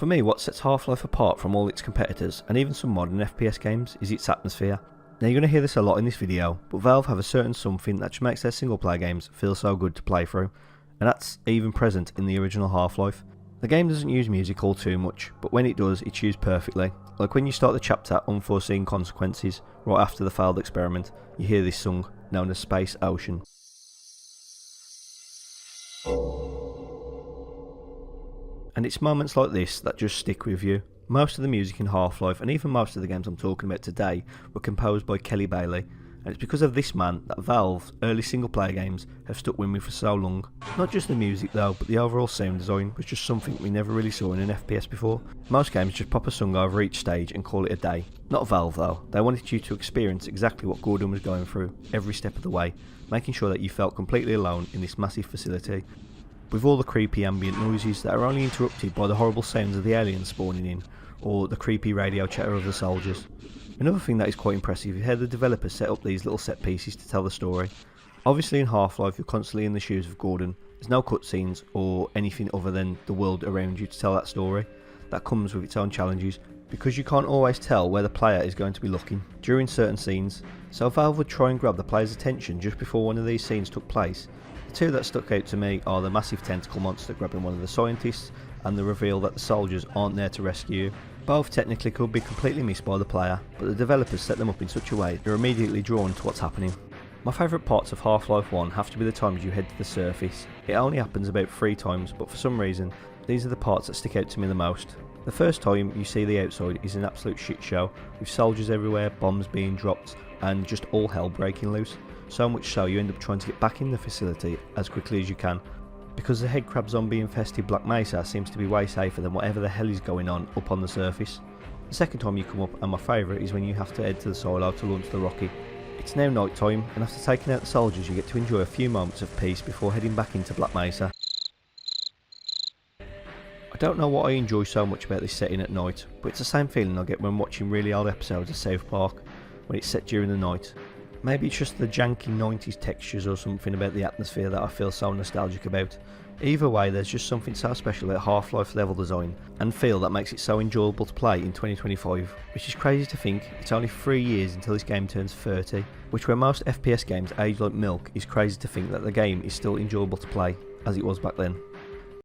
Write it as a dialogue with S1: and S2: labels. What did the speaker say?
S1: For me, what sets Half-Life apart from all its competitors, and even some modern FPS games, is its atmosphere. Now you're going to hear this a lot in this video, but Valve have a certain something that just makes their single player games feel so good to play through, and that's even present in the original Half-Life. The game doesn't use music all too much, but when it does, it's used perfectly. Like when you start the chapter Unforeseen Consequences, right after the failed experiment, you hear this song, known as Space Ocean. And it's moments like this that just stick with you. Most of the music in Half-Life, and even most of the games I'm talking about today, were composed by Kelly Bailey, and it's because of this man that Valve's early single player games have stuck with me for so long. Not just the music though, but the overall sound design was just something we never really saw in an FPS before. Most games just pop a song over each stage and call it a day. Not Valve though, they wanted you to experience exactly what Gordon was going through every step of the way, making sure that you felt completely alone in this massive facility, with all the creepy ambient noises that are only interrupted by the horrible sounds of the aliens spawning in, or the creepy radio chatter of the soldiers. Another thing that is quite impressive is how the developers set up these little set pieces to tell the story. Obviously in Half-Life you're constantly in the shoes of Gordon, there's no cutscenes or anything other than the world around you to tell that story. That comes with its own challenges, because you can't always tell where the player is going to be looking during certain scenes, so Valve would try and grab the player's attention just before one of these scenes took place. The two that stuck out to me are the massive tentacle monster grabbing one of the scientists, and the reveal that the soldiers aren't there to rescue you. Both technically could be completely missed by the player, but the developers set them up in such a way they're immediately drawn to what's happening. My favourite parts of Half-Life 1 have to be the times you head to the surface. It only happens about 3 times, but for some reason, these are the parts that stick out to me the most. The first time you see the outside is an absolute shit show, with soldiers everywhere, bombs being dropped, and just all hell breaking loose. So much so you end up trying to get back in the facility as quickly as you can, because the headcrab zombie infested Black Mesa seems to be way safer than whatever the hell is going on up on the surface. The second time you come up, and my favourite, is when you have to head to the silo to launch the rocket. It's now night time, and after taking out the soldiers you get to enjoy a few moments of peace before heading back into Black Mesa. I don't know what I enjoy so much about this setting at night, but it's the same feeling I get when watching really old episodes of South Park, when it's set during the night. Maybe it's just the janky 90s textures or something about the atmosphere that I feel so nostalgic about. Either way, there's just something so special about Half-Life level design and feel that makes it so enjoyable to play in 2025, which is crazy to think it's only 3 years until this game turns 30, which where most FPS games age like milk is crazy to think that the game is still enjoyable to play as it was back then.